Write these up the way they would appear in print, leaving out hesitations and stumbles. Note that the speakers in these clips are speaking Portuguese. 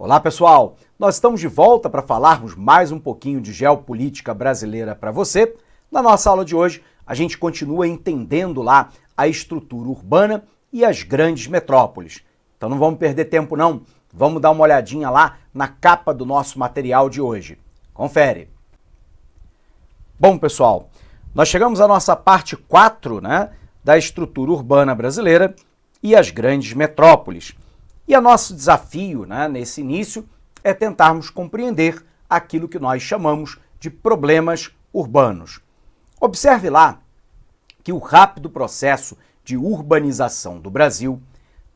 Olá pessoal, nós estamos de volta para falarmos mais um pouquinho de geopolítica brasileira para você. Na nossa aula de hoje, a gente continua entendendo lá a estrutura urbana e as grandes metrópoles. Então não vamos perder tempo não, vamos dar uma olhadinha lá na capa do nosso material de hoje. Confere! Bom pessoal, nós chegamos à nossa parte 4, da estrutura urbana brasileira e as grandes metrópoles. E o nosso desafio, nesse início, é tentarmos compreender aquilo que nós chamamos de problemas urbanos. Observe lá que o rápido processo de urbanização do Brasil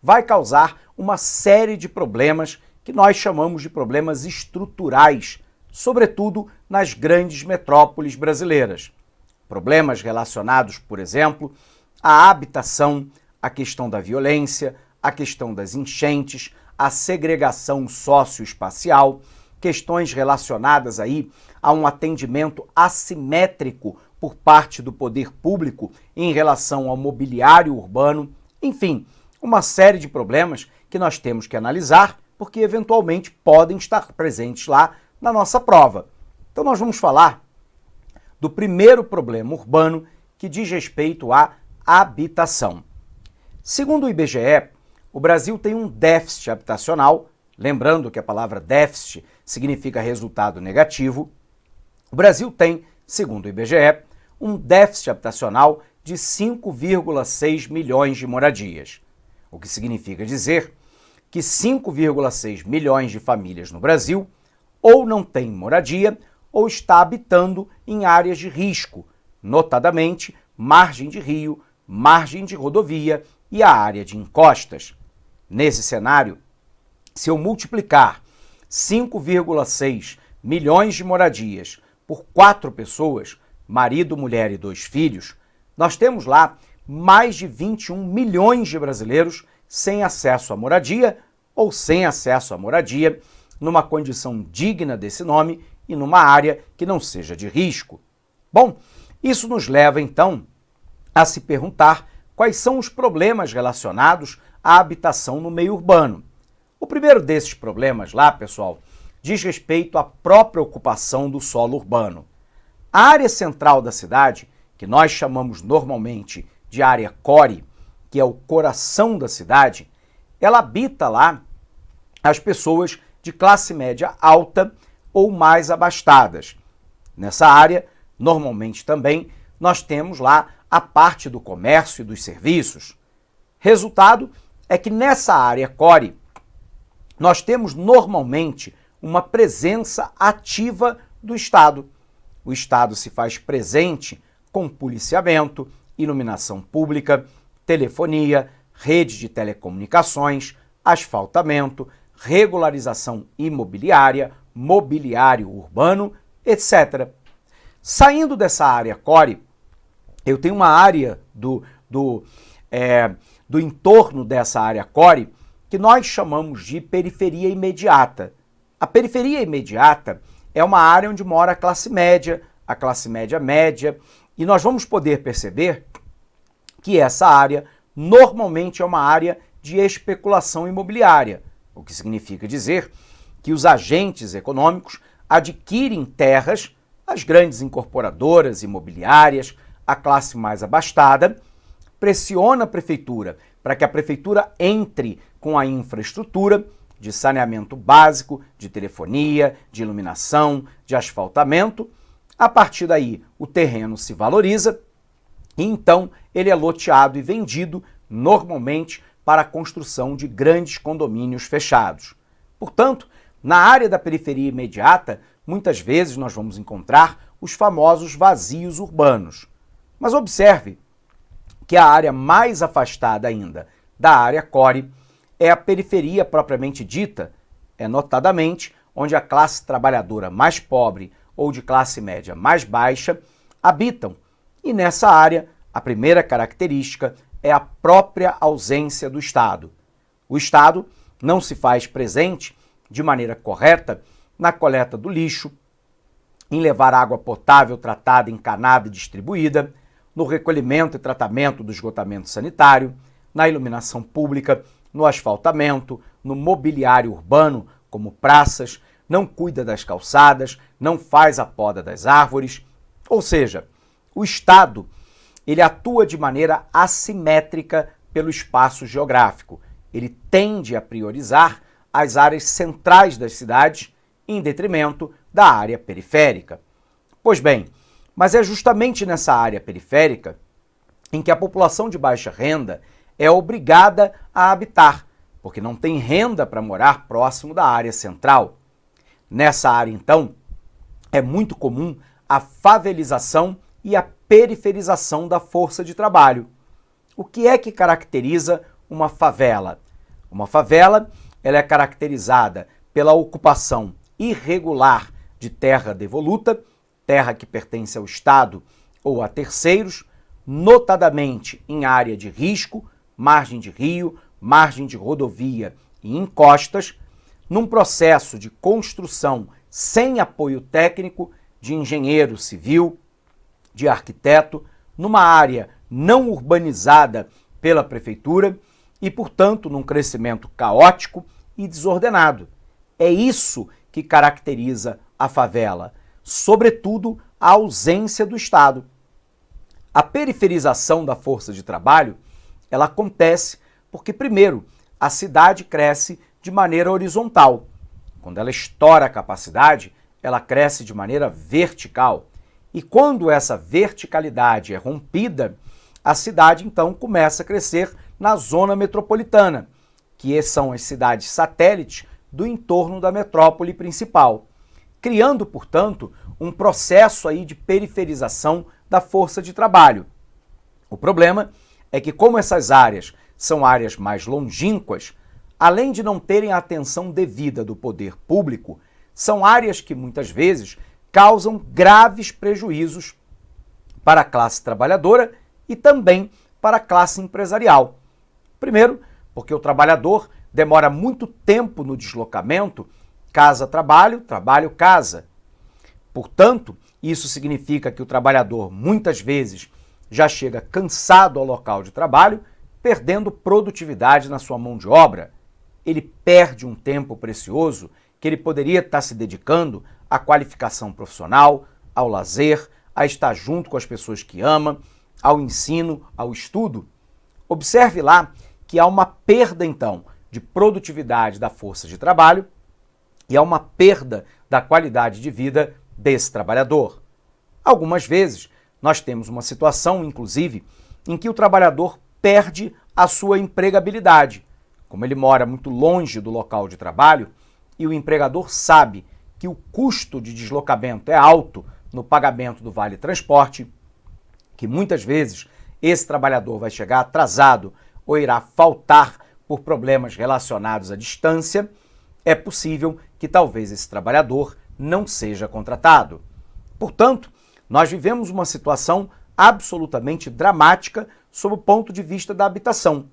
vai causar uma série de problemas que nós chamamos de problemas estruturais, sobretudo nas grandes metrópoles brasileiras. Problemas relacionados, por exemplo, à habitação, à questão da violência, a questão das enchentes, a segregação socioespacial, questões relacionadas aí a um atendimento assimétrico por parte do poder público em relação ao mobiliário urbano, enfim, uma série de problemas que nós temos que analisar porque eventualmente podem estar presentes lá na nossa prova. Então nós vamos falar do primeiro problema urbano que diz respeito à habitação. Segundo o IBGE, o Brasil tem um déficit habitacional, lembrando que a palavra déficit significa resultado negativo. O Brasil tem, segundo o IBGE, um déficit habitacional de 5,6 milhões de moradias, o que significa dizer que 5,6 milhões de famílias no Brasil ou não têm moradia ou está habitando em áreas de risco, notadamente margem de rio, margem de rodovia e a área de encostas. Nesse cenário, se eu multiplicar 5,6 milhões de moradias por 4 pessoas, marido, mulher e 2 filhos, nós temos lá mais de 21 milhões de brasileiros sem acesso à moradia ou sem acesso à moradia numa condição digna desse nome e numa área que não seja de risco. Bom, isso nos leva então a se perguntar quais são os problemas relacionados à habitação no meio urbano. O primeiro desses problemas lá, pessoal, diz respeito à própria ocupação do solo urbano. A área central da cidade, que nós chamamos normalmente de área core, que é o coração da cidade, ela habita lá as pessoas de classe média alta ou mais abastadas. Nessa área, normalmente também, nós temos lá a parte do comércio e dos serviços. Resultado é que nessa área core, nós temos normalmente uma presença ativa do Estado. O Estado se faz presente com policiamento, iluminação pública, telefonia, rede de telecomunicações, asfaltamento, regularização imobiliária, mobiliário urbano, etc. Saindo dessa área core, eu tenho uma área do entorno dessa área core que nós chamamos de periferia imediata. A periferia imediata é uma área onde mora a classe média média, e nós vamos poder perceber que essa área normalmente é uma área de especulação imobiliária, o que significa dizer que os agentes econômicos adquirem terras, as grandes incorporadoras imobiliárias, a classe mais abastada, pressiona a prefeitura para que a prefeitura entre com a infraestrutura de saneamento básico, de telefonia, de iluminação, de asfaltamento. A partir daí, o terreno se valoriza e então ele é loteado e vendido normalmente para a construção de grandes condomínios fechados. Portanto, na área da periferia imediata, muitas vezes nós vamos encontrar os famosos vazios urbanos. Mas observe que a área mais afastada ainda da área core é a periferia propriamente dita, notadamente onde a classe trabalhadora mais pobre ou de classe média mais baixa habitam. E nessa área, a primeira característica é a própria ausência do Estado. O Estado não se faz presente de maneira correta na coleta do lixo, em levar água potável tratada, encanada e distribuída, no recolhimento e tratamento do esgotamento sanitário, na iluminação pública, no asfaltamento, no mobiliário urbano, como praças, não cuida das calçadas, não faz a poda das árvores. Ou seja, o Estado ele atua de maneira assimétrica pelo espaço geográfico. Ele tende a priorizar as áreas centrais das cidades em detrimento da área periférica. Pois bem, mas é justamente nessa área periférica em que a população de baixa renda é obrigada a habitar, porque não tem renda para morar próximo da área central. Nessa área, então, é muito comum a favelização e a periferização da força de trabalho. O que é que caracteriza uma favela? Uma favela ela é caracterizada pela ocupação irregular de terra devoluta, terra que pertence ao Estado ou a terceiros, notadamente em área de risco, margem de rio, margem de rodovia e encostas, num processo de construção sem apoio técnico de engenheiro civil, de arquiteto, numa área não urbanizada pela prefeitura e, portanto, num crescimento caótico e desordenado. É isso que caracteriza a favela, sobretudo a ausência do Estado. A periferização da força de trabalho, ela acontece porque, primeiro, a cidade cresce de maneira horizontal. Quando ela estoura a capacidade, ela cresce de maneira vertical. E quando essa verticalidade é rompida, a cidade então começa a crescer na zona metropolitana, que são as cidades satélites do entorno da metrópole principal, criando, portanto, um processo aí de periferização da força de trabalho. O problema é que, como essas áreas são áreas mais longínquas, além de não terem a atenção devida do poder público, são áreas que muitas vezes causam graves prejuízos para a classe trabalhadora e também para a classe empresarial. Primeiro, porque o trabalhador demora muito tempo no deslocamento casa-trabalho, trabalho-casa. Portanto, isso significa que o trabalhador muitas vezes já chega cansado ao local de trabalho, perdendo produtividade na sua mão de obra. Ele perde um tempo precioso que ele poderia estar se dedicando à qualificação profissional, ao lazer, a estar junto com as pessoas que ama, ao ensino, ao estudo. Observe lá que há uma perda, então, de produtividade da força de trabalho e há uma perda da qualidade de vida desse trabalhador. Algumas vezes, nós temos uma situação, inclusive, em que o trabalhador perde a sua empregabilidade. Como ele mora muito longe do local de trabalho e o empregador sabe que o custo de deslocamento é alto no pagamento do vale-transporte, que muitas vezes esse trabalhador vai chegar atrasado ou irá faltar por problemas relacionados à distância, é possível que talvez esse trabalhador não seja contratado. Portanto, nós vivemos uma situação absolutamente dramática sob o ponto de vista da habitação.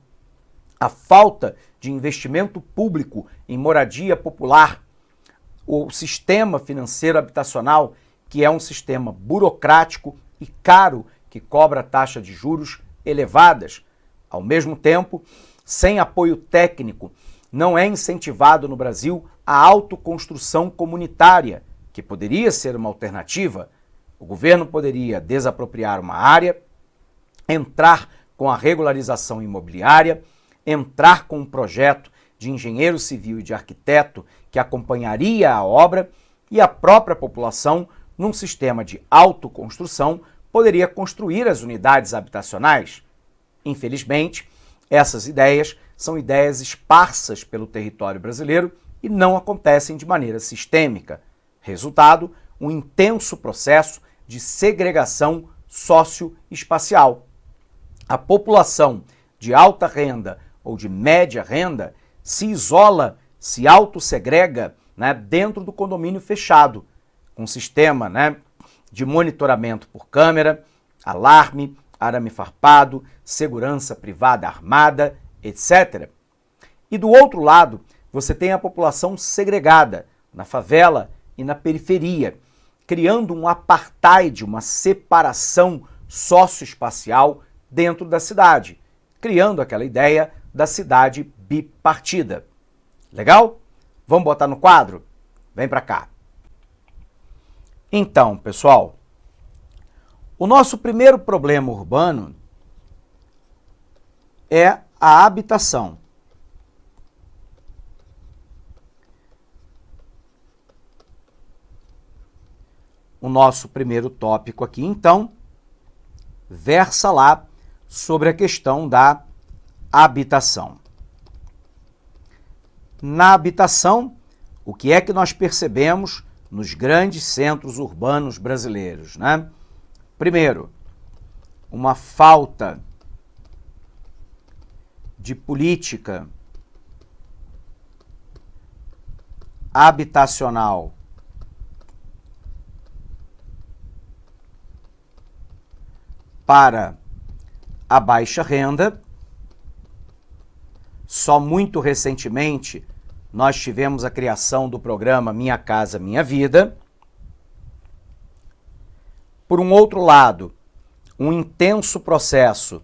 A falta de investimento público em moradia popular, o sistema financeiro habitacional, que é um sistema burocrático e caro, que cobra taxa de juros elevadas. Ao mesmo tempo, sem apoio técnico, não é incentivado no Brasil a autoconstrução comunitária, que poderia ser uma alternativa. O governo poderia desapropriar uma área, entrar com a regularização imobiliária, entrar com um projeto de engenheiro civil e de arquiteto que acompanharia a obra e a própria população, num sistema de autoconstrução, poderia construir as unidades habitacionais. Infelizmente, essas ideias são ideias esparsas pelo território brasileiro e não acontecem de maneira sistêmica. Resultado, um intenso processo de segregação socioespacial. A população de alta renda ou de média renda se isola, se autossegrega, dentro do condomínio fechado, com um sistema de monitoramento por câmera, alarme, arame farpado, segurança privada armada, etc. E do outro lado, você tem a população segregada na favela e na periferia, criando um apartheid, uma separação socioespacial dentro da cidade, criando aquela ideia da cidade bipartida. Legal? Vamos botar no quadro? Vem para cá. Então, pessoal, o nosso primeiro problema urbano é a habitação. O nosso primeiro tópico aqui, então, versa lá sobre a questão da habitação. Na habitação, o que é que nós percebemos nos grandes centros urbanos brasileiros, né? Primeiro, uma falta de política habitacional para a baixa renda. Só muito recentemente nós tivemos a criação do programa Minha Casa Minha Vida. Por um outro lado, um intenso processo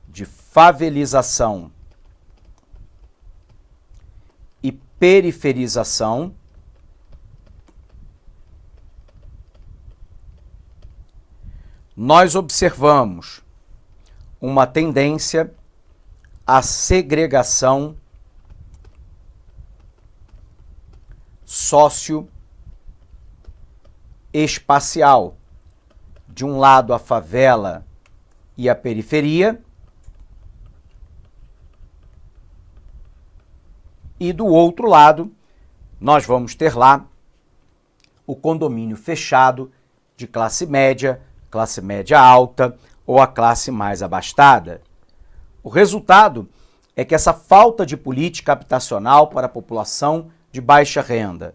de favelização e periferização. Nós observamos uma tendência à segregação socioespacial. De um lado, a favela e a periferia, e do outro lado, nós vamos ter lá o condomínio fechado de classe média alta ou a classe mais abastada. O resultado é que essa falta de política habitacional para a população de baixa renda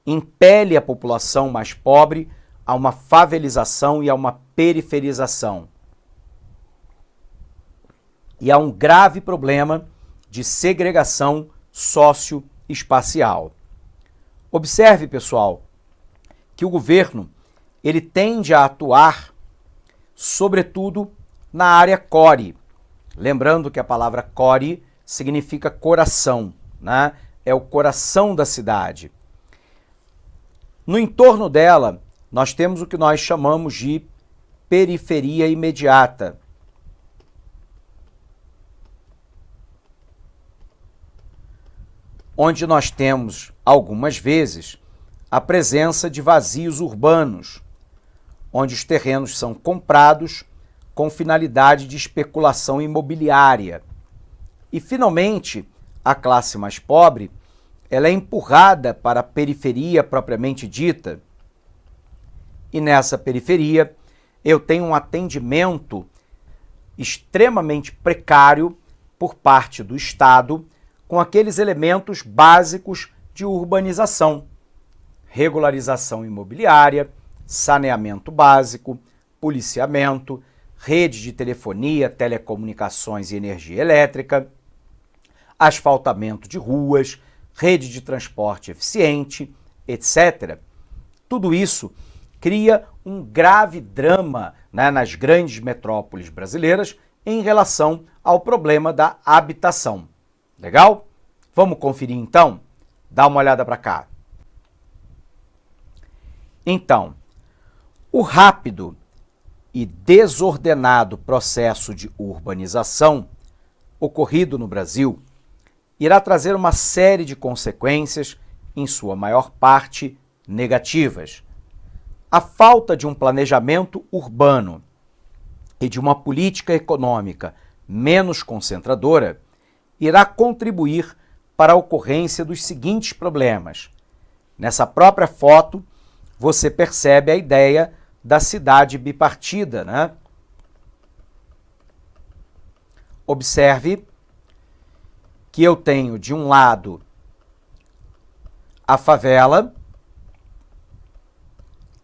impele a população mais pobre a uma favelização e a uma periferização. E há um grave problema de segregação socioespacial. Observe, pessoal, que o governo ele tende a atuar sobretudo na área core. Lembrando que a palavra core significa coração, né? É o coração da cidade. No entorno dela, nós temos o que nós chamamos de periferia imediata. Onde nós temos, algumas vezes, a presença de vazios urbanos, onde os terrenos são comprados com finalidade de especulação imobiliária. E, finalmente, a classe mais pobre, ela é empurrada para a periferia propriamente dita. E nessa periferia, eu tenho um atendimento extremamente precário por parte do Estado com aqueles elementos básicos de urbanização: regularização imobiliária, saneamento básico, policiamento, rede de telefonia, telecomunicações e energia elétrica, asfaltamento de ruas, rede de transporte eficiente, etc. Tudo isso cria um grave drama, né, nas grandes metrópoles brasileiras em relação ao problema da habitação. Legal? Vamos conferir então? Dá uma olhada para cá. Então, o rápido e desordenado processo de urbanização ocorrido no Brasil irá trazer uma série de consequências, em sua maior parte negativas. A falta de um planejamento urbano e de uma política econômica menos concentradora irá contribuir para a ocorrência dos seguintes problemas. Nessa própria foto, você percebe a ideia da cidade bipartida, né? Observe que eu tenho, de um lado, a favela,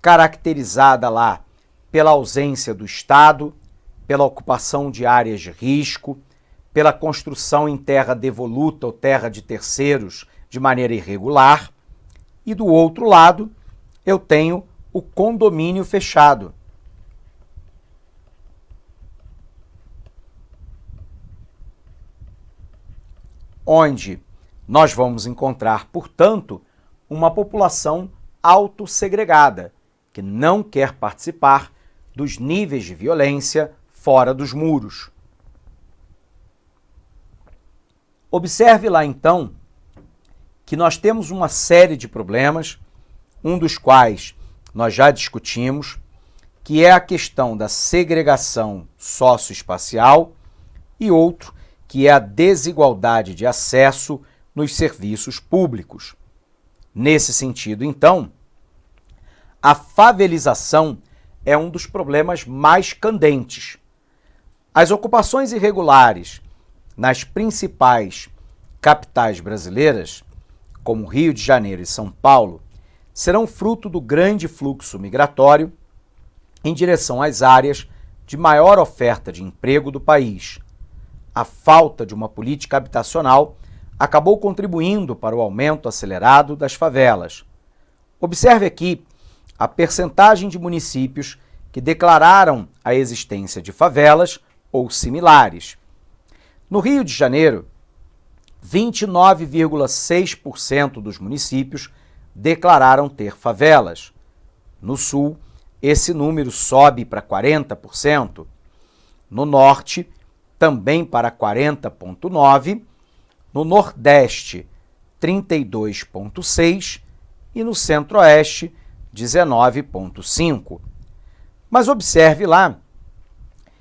caracterizada lá pela ausência do Estado, pela ocupação de áreas de risco, pela construção em terra devoluta ou terra de terceiros de maneira irregular, e do outro lado eu tenho o condomínio fechado. Onde Nós vamos encontrar, portanto, uma população autossegregada, que não quer participar dos níveis de violência fora dos muros. Observe lá, então, que nós temos uma série de problemas, um dos quais nós já discutimos, que é a questão da segregação socioespacial, e outro, que é a desigualdade de acesso nos serviços públicos. Nesse sentido, então, a favelização é um dos problemas mais candentes. As ocupações irregulares nas principais capitais brasileiras, como Rio de Janeiro e São Paulo, serão fruto do grande fluxo migratório em direção às áreas de maior oferta de emprego do país. A falta de uma política habitacional acabou contribuindo para o aumento acelerado das favelas. Observe aqui a percentagem de municípios que declararam a existência de favelas ou similares. No Rio de Janeiro, 29,6% dos municípios declararam ter favelas. No Sul, esse número sobe para 40%. No Norte, também para 40,9%. No Nordeste, 32,6%. E no Centro-Oeste, 19,5%. Mas observe lá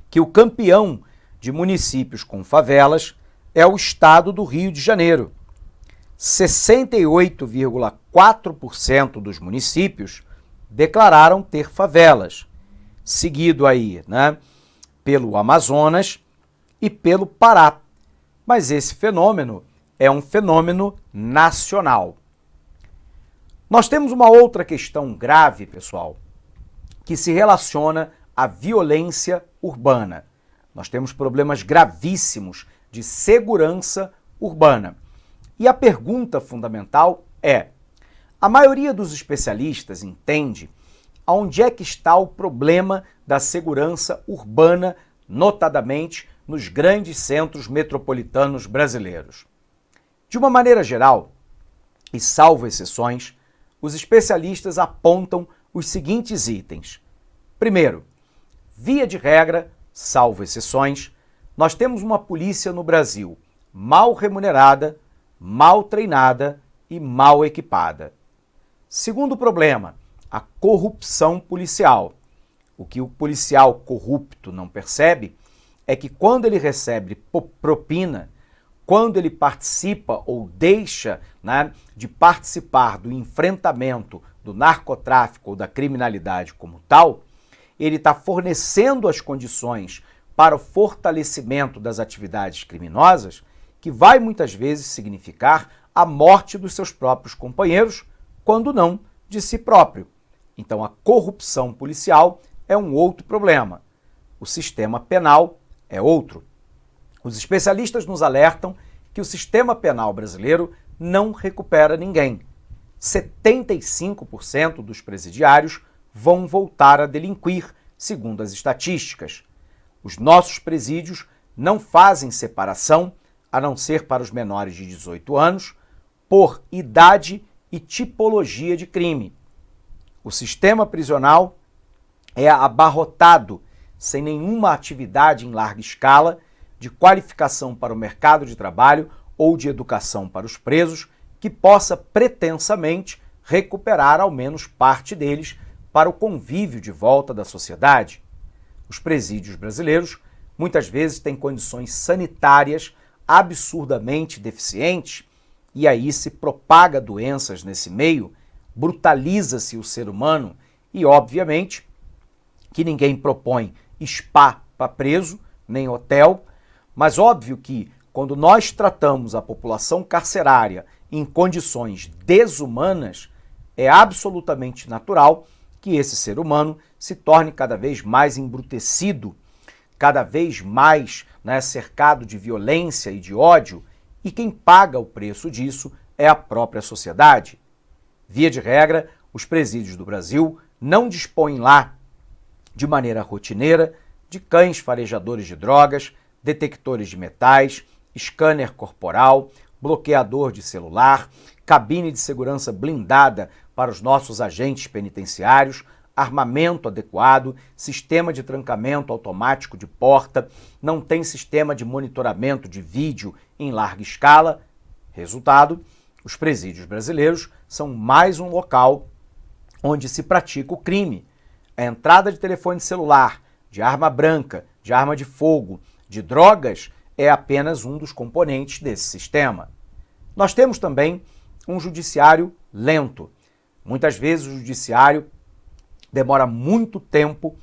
que o campeão de municípios com favelas é o estado do Rio de Janeiro. 68,4% dos municípios declararam ter favelas, seguido aí, pelo Amazonas e pelo Pará. Mas esse fenômeno é um fenômeno nacional. Nós temos uma outra questão grave, pessoal, que se relaciona à violência urbana. Nós temos problemas gravíssimos de segurança urbana. E a pergunta fundamental é: a maioria dos especialistas entende onde é que está o problema da segurança urbana, notadamente nos grandes centros metropolitanos brasileiros? De uma maneira geral, e salvo exceções, os especialistas apontam os seguintes itens. Primeiro, via de regra, salvo exceções, nós temos uma polícia no Brasil mal remunerada, mal treinada e mal equipada. Segundo problema, a corrupção policial. O que o policial corrupto não percebe é que quando ele recebe propina, quando ele participa ou deixa de participar do enfrentamento do narcotráfico ou da criminalidade como tal, ele está fornecendo as condições para o fortalecimento das atividades criminosas, que vai muitas vezes significar a morte dos seus próprios companheiros, quando não de si próprio. Então a corrupção policial é um outro problema. O sistema penal é outro. Os especialistas nos alertam que o sistema penal brasileiro não recupera ninguém. 75% dos presidiários vão voltar a delinquir, segundo as estatísticas. Os nossos presídios não fazem separação, a não ser para os menores de 18 anos, por idade e tipologia de crime. O sistema prisional é abarrotado, sem nenhuma atividade em larga escala, de qualificação para o mercado de trabalho ou de educação para os presos, que possa pretensamente recuperar ao menos parte deles para o convívio de volta da sociedade. Os presídios brasileiros muitas vezes têm condições sanitárias absurdamente deficientes, e aí se propaga doenças nesse meio, brutaliza-se o ser humano e, obviamente, que ninguém propõe spa para preso, nem hotel, mas óbvio que quando nós tratamos a população carcerária em condições desumanas, é absolutamente natural que esse ser humano se torne cada vez mais embrutecido, cada vez mais cercado de violência e de ódio, e quem paga o preço disso é a própria sociedade. Via de regra, os presídios do Brasil não dispõem lá, de maneira rotineira, de cães farejadores de drogas, detectores de metais, scanner corporal, bloqueador de celular, cabine de segurança blindada para os nossos agentes penitenciários, armamento adequado, sistema de trancamento automático de porta, não tem sistema de monitoramento de vídeo em larga escala. Resultado, os presídios brasileiros são mais um local onde se pratica o crime. A entrada de telefone celular, de arma branca, de arma de fogo, de drogas é apenas um dos componentes desse sistema. Nós temos também um judiciário lento. Muitas vezes o judiciário demora muito tempo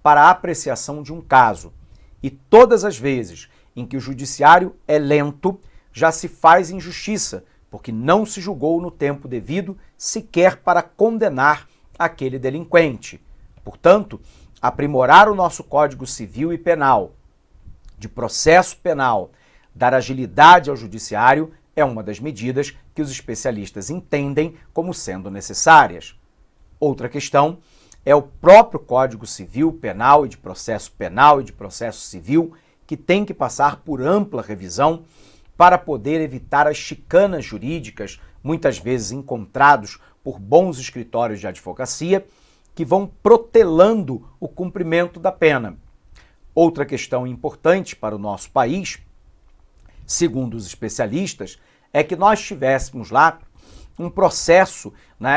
para a apreciação de um caso. E todas as vezes em que o judiciário é lento, já se faz injustiça, porque não se julgou no tempo devido sequer para condenar aquele delinquente. Portanto, aprimorar o nosso Código Civil e Penal, de processo penal, dar agilidade ao judiciário é uma das medidas que os especialistas entendem como sendo necessárias. Outra questão é o próprio Código Civil, Penal e de Processo Civil, que tem que passar por ampla revisão para poder evitar as chicanas jurídicas, muitas vezes encontrados por bons escritórios de advocacia, que vão protelando o cumprimento da pena. Outra questão importante para o nosso país, segundo os especialistas, é que nós tivéssemos lá um processo,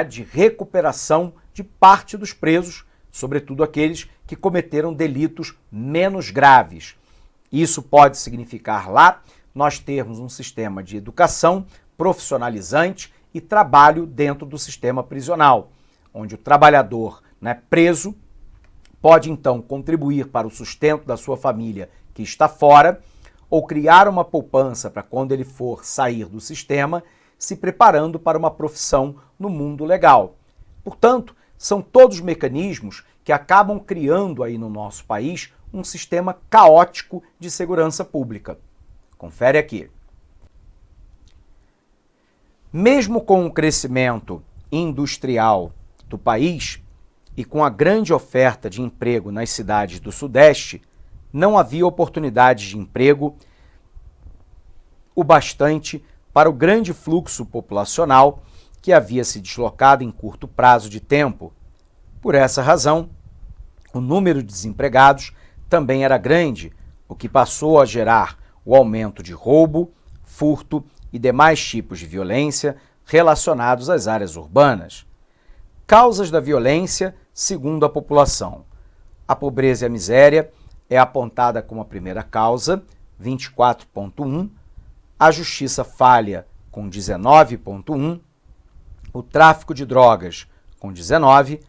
de recuperação de parte dos presos, sobretudo aqueles que cometeram delitos menos graves. Isso pode significar lá nós termos um sistema de educação profissionalizante e trabalho dentro do sistema prisional, onde o trabalhador preso pode então contribuir para o sustento da sua família que está fora ou criar uma poupança para quando ele for sair do sistema, se preparando para uma profissão no mundo legal. Portanto, são todos mecanismos que acabam criando aí no nosso país um sistema caótico de segurança pública. Confere aqui. Mesmo com o crescimento industrial do país e com a grande oferta de emprego nas cidades do Sudeste, não havia oportunidades de emprego o bastante para o grande fluxo populacional que havia se deslocado em curto prazo de tempo. Por essa razão, o número de desempregados também era grande, o que passou a gerar o aumento de roubo, furto e demais tipos de violência relacionados às áreas urbanas. Causas da violência, segundo a população. A pobreza e a miséria é apontada como a primeira causa, 24,1%, a justiça falha, com 19,1%, o tráfico de drogas, com 19%,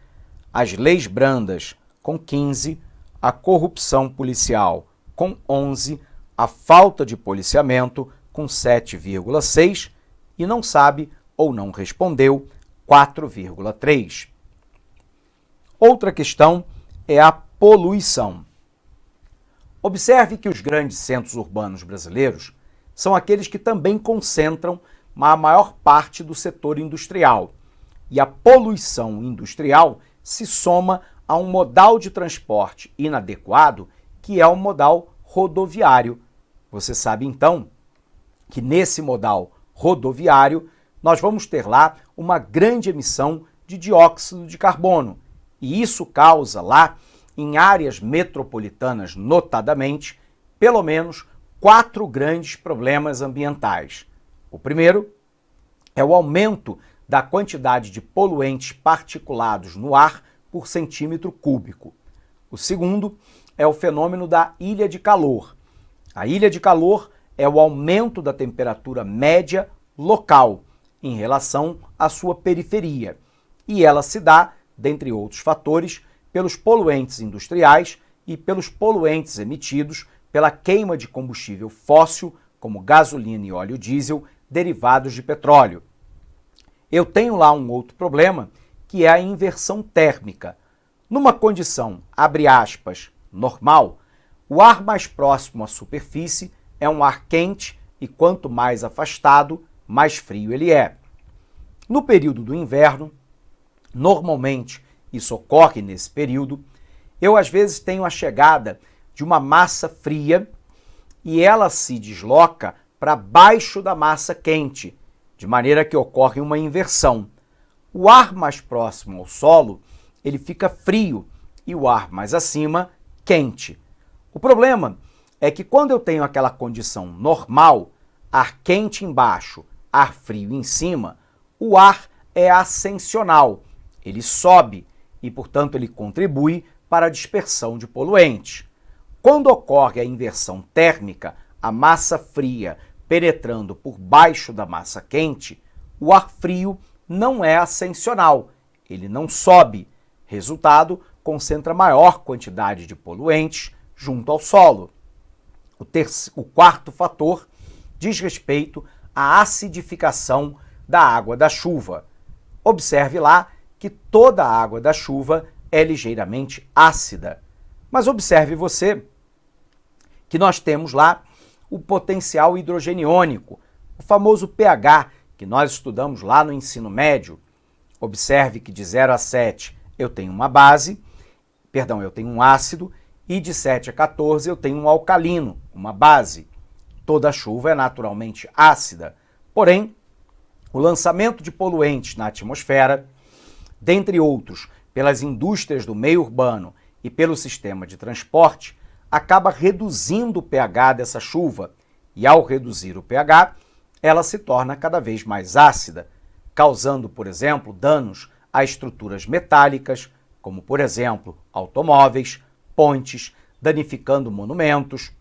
as leis brandas, com 15%, a corrupção policial, com 11%, a falta de policiamento, com 7,6%, e não sabe ou não respondeu, 4,3%. Outra questão é a poluição. Observe que os grandes centros urbanos brasileiros são aqueles que também concentram a maior parte do setor industrial. E a poluição industrial se soma a um modal de transporte inadequado, que é o modal rodoviário. Você sabe, então, que nesse modal rodoviário nós vamos ter lá uma grande emissão de dióxido de carbono. E isso causa lá, em áreas metropolitanas notadamente, pelo menos 4 grandes problemas ambientais. O primeiro é o aumento da quantidade de poluentes particulados no ar por centímetro cúbico. O segundo é o fenômeno da ilha de calor. A ilha de calor é o aumento da temperatura média local em relação à sua periferia. E ela se dá, dentre outros fatores, pelos poluentes industriais e pelos poluentes emitidos pela queima de combustível fóssil, como gasolina e óleo diesel, derivados de petróleo. Eu tenho lá um outro problema, que é a inversão térmica. Numa condição, abre aspas, normal, o ar mais próximo à superfície é um ar quente e quanto mais afastado, mais frio ele é. No período do inverno, normalmente, isso ocorre nesse período, eu às vezes tenho a chegada de uma massa fria e ela se desloca para baixo da massa quente, de maneira que ocorre uma inversão. O ar mais próximo ao solo, ele fica frio e o ar mais acima, quente. O problema é que quando eu tenho aquela condição normal, ar quente embaixo, ar frio em cima, o ar é ascensional, ele sobe e, portanto, ele contribui para a dispersão de poluentes. Quando ocorre a inversão térmica, a massa fria penetrando por baixo da massa quente, o ar frio não é ascensional, ele não sobe. Resultado, concentra maior quantidade de poluentes junto ao solo. O quarto fator diz respeito à acidificação da água da chuva. Observe lá que toda a água da chuva é ligeiramente ácida. Mas observe você que nós temos lá o potencial hidrogeniônico, o famoso pH, que nós estudamos lá no ensino médio. Observe que de 0 a 7 eu tenho eu tenho um ácido, e de 7 a 14 eu tenho um alcalino, uma base. Toda chuva é naturalmente ácida, porém, o lançamento de poluentes na atmosfera, dentre outros, pelas indústrias do meio urbano e pelo sistema de transporte, acaba reduzindo o pH dessa chuva, e ao reduzir o pH, ela se torna cada vez mais ácida, causando, por exemplo, danos a estruturas metálicas, como, por exemplo, automóveis, pontes, danificando monumentos,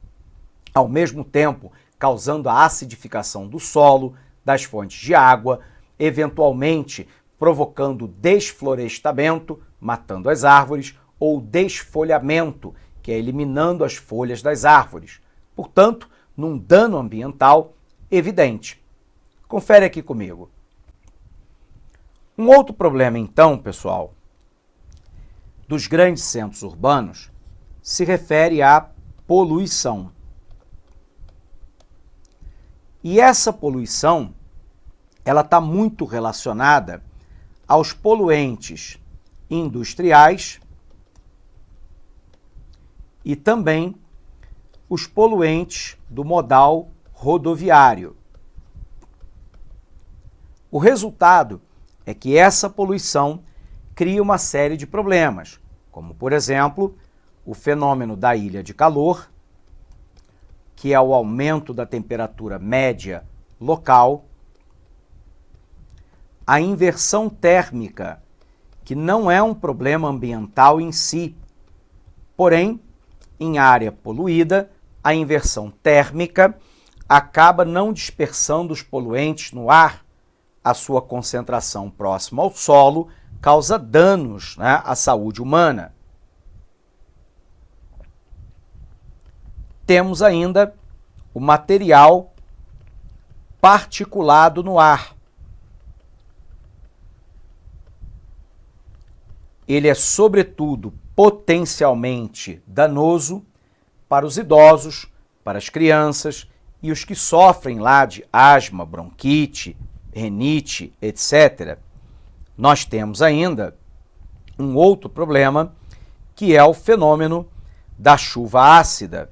ao mesmo tempo causando a acidificação do solo, das fontes de água, eventualmente provocando desflorestamento, matando as árvores, ou desfolhamento, que é eliminando as folhas das árvores. Portanto, num dano ambiental evidente. Confere aqui comigo. Um outro problema, então, pessoal, dos grandes centros urbanos se refere à poluição. E essa poluição, ela está muito relacionada aos poluentes industriais e também os poluentes do modal rodoviário. O resultado é que essa poluição cria uma série de problemas, como, por exemplo, o fenômeno da ilha de calor, que é o aumento da temperatura média local, a inversão térmica, que não é um problema ambiental em si, porém, em área poluída, a inversão térmica acaba não dispersando os poluentes no ar, a sua concentração próxima ao solo causa danos, à saúde humana. Temos ainda o material particulado no ar. Ele é, sobretudo, potencialmente danoso para os idosos, para as crianças e os que sofrem lá de asma, bronquite, rinite, etc. Nós temos ainda um outro problema, que é o fenômeno da chuva ácida.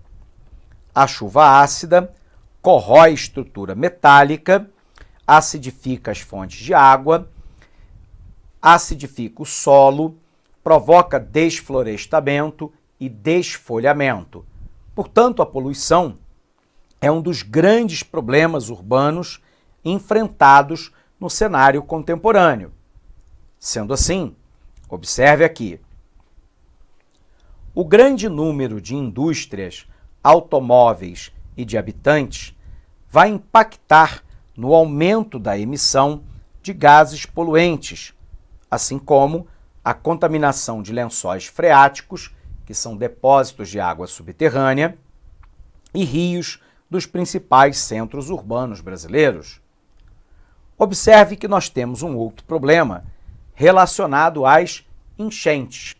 A chuva ácida corrói a estrutura metálica, acidifica as fontes de água, acidifica o solo, provoca desflorestamento e desfolhamento. Portanto, a poluição é um dos grandes problemas urbanos enfrentados no cenário contemporâneo. Sendo assim, observe aqui. O grande número de indústrias, automóveis e de habitantes vai impactar no aumento da emissão de gases poluentes, assim como a contaminação de lençóis freáticos, que são depósitos de água subterrânea, e rios dos principais centros urbanos brasileiros. Observe que nós temos um outro problema relacionado às enchentes.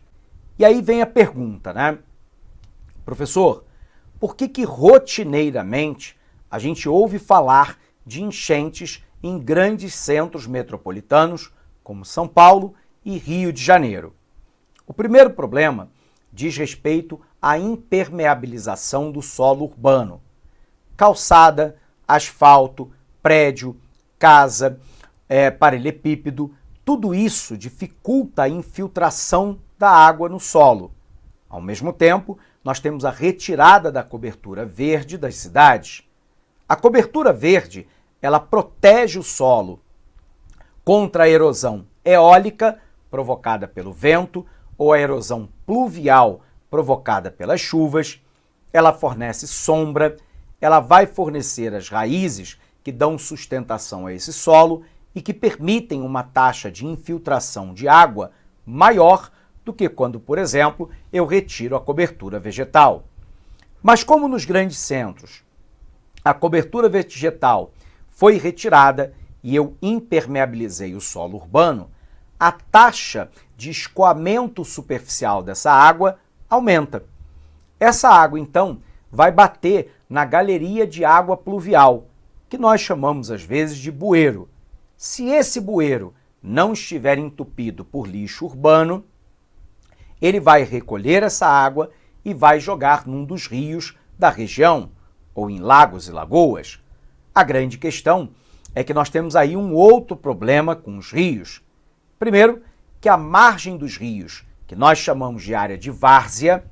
E aí vem a pergunta, Professor, por que rotineiramente a gente ouve falar de enchentes em grandes centros metropolitanos, como São Paulo e Rio de Janeiro? O primeiro problema diz respeito à impermeabilização do solo urbano. Calçada, asfalto, prédio, casa, paralelepípedo, tudo isso dificulta a infiltração da água no solo. Ao mesmo tempo, nós temos a retirada da cobertura verde das cidades. A cobertura verde, ela protege o solo contra a erosão eólica provocada pelo vento ou a erosão pluvial provocada pelas chuvas. Ela fornece sombra, ela vai fornecer as raízes que dão sustentação a esse solo e que permitem uma taxa de infiltração de água maior do que quando, por exemplo, eu retiro a cobertura vegetal. Mas como nos grandes centros a cobertura vegetal foi retirada e eu impermeabilizei o solo urbano, a taxa de escoamento superficial dessa água aumenta. Essa água, então, vai bater na galeria de água pluvial, que nós chamamos às vezes de bueiro. Se esse bueiro não estiver entupido por lixo urbano, ele vai recolher essa água e vai jogar num dos rios da região, ou em lagos e lagoas. A grande questão é que nós temos aí um outro problema com os rios. Primeiro, que a margem dos rios, que nós chamamos de área de várzea,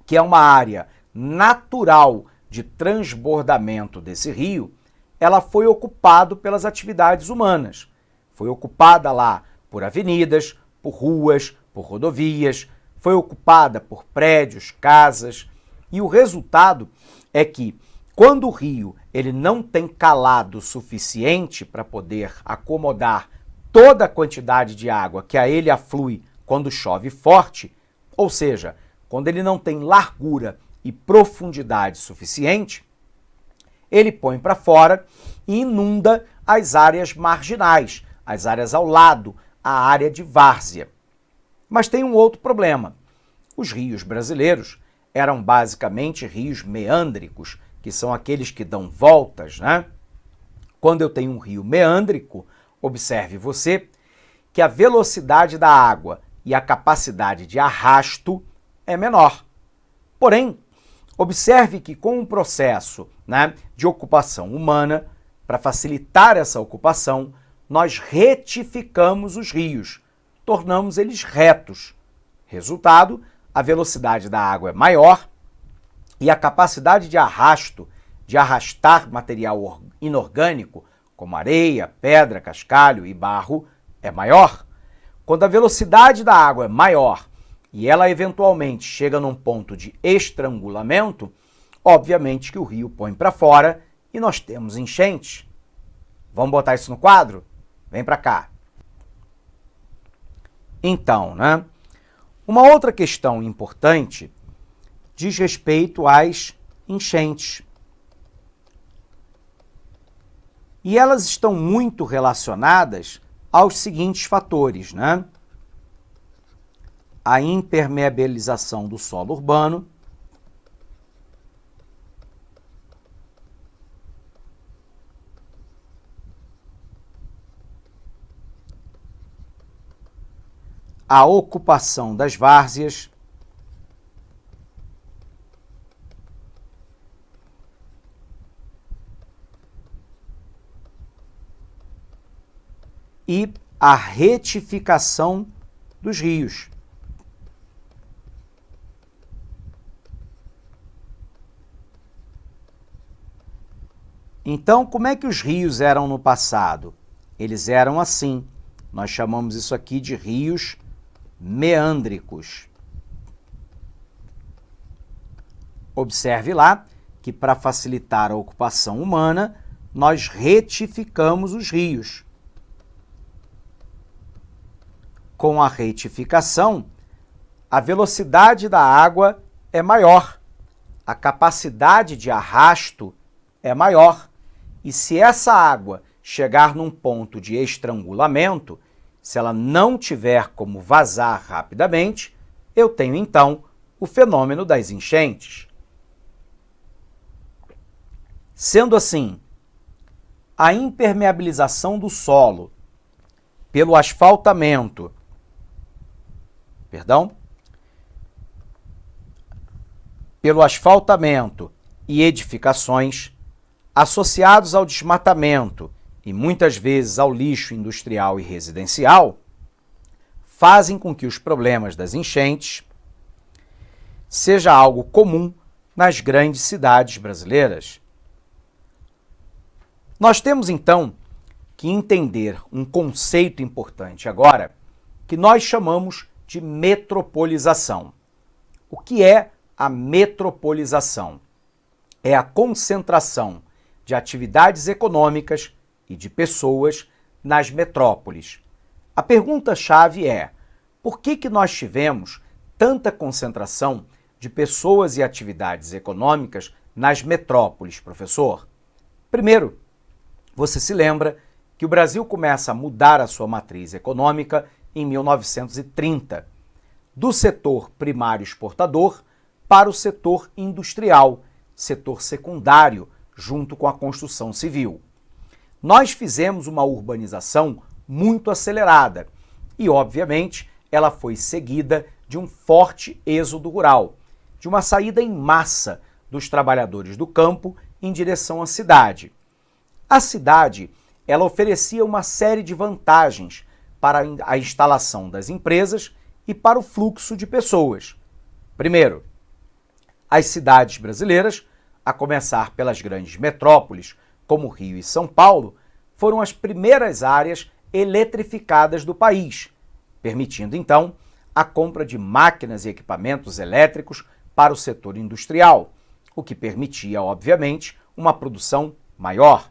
que é uma área natural de transbordamento desse rio, ela foi ocupada pelas atividades humanas. Foi ocupada lá por avenidas, por ruas, por rodovias, foi ocupada por prédios, casas, e o resultado é que quando o rio ele não tem calado suficiente para poder acomodar toda a quantidade de água que a ele aflui quando chove forte, ou seja, quando ele não tem largura e profundidade suficiente, ele põe para fora e inunda as áreas marginais, as áreas ao lado, a área de várzea. Mas tem um outro problema. Os rios brasileiros eram basicamente rios meândricos, que são aqueles que dão voltas, né? Quando eu tenho um rio meândrico, observe você que a velocidade da água e a capacidade de arrasto é menor. Porém, observe que com o processo, né, de ocupação humana, para facilitar essa ocupação, nós retificamos os rios, tornamos eles retos. Resultado, a velocidade da água é maior e a capacidade de arrasto, de arrastar material inorgânico, como areia, pedra, cascalho e barro, é maior. Quando a velocidade da água é maior e ela eventualmente chega num ponto de estrangulamento, obviamente que o rio põe para fora e nós temos enchentes. Vamos botar isso no quadro? Vem para cá. Então, né? Uma outra questão importante diz respeito às enchentes. E elas estão muito relacionadas aos seguintes fatores, né? A impermeabilização do solo urbano, a ocupação das várzeas, e a retificação dos rios. Então, como é que os rios eram no passado? Eles eram assim. Nós chamamos isso aqui de rios meândricos. Observe lá que, para facilitar a ocupação humana, nós retificamos os rios. Com a retificação, a velocidade da água é maior, a capacidade de arrasto é maior, e se essa água chegar num ponto de estrangulamento, se ela não tiver como vazar rapidamente, eu tenho então o fenômeno das enchentes. Sendo assim, a impermeabilização do solo pelo asfaltamento, pelo asfaltamento e edificações, associados ao desmatamento e muitas vezes ao lixo industrial e residencial, fazem com que os problemas das enchentes seja algo comum nas grandes cidades brasileiras. Nós temos, então, que entender um conceito importante agora, que nós chamamos de metropolização. O que é a metropolização? É a concentração de atividades econômicas e de pessoas nas metrópoles. A pergunta-chave é: por que nós tivemos tanta concentração de pessoas e atividades econômicas nas metrópoles, professor? Primeiro, você se lembra que o Brasil começa a mudar a sua matriz econômica em 1930, do setor primário exportador para o setor industrial, setor secundário, junto com a construção civil. Nós fizemos uma urbanização muito acelerada e, obviamente, ela foi seguida de um forte êxodo rural, de uma saída em massa dos trabalhadores do campo em direção à cidade. A cidade, ela oferecia uma série de vantagens para a instalação das empresas e para o fluxo de pessoas. Primeiro, as cidades brasileiras, a começar pelas grandes metrópoles, como Rio e São Paulo, foram as primeiras áreas eletrificadas do país, permitindo, então, a compra de máquinas e equipamentos elétricos para o setor industrial, o que permitia, obviamente, uma produção maior.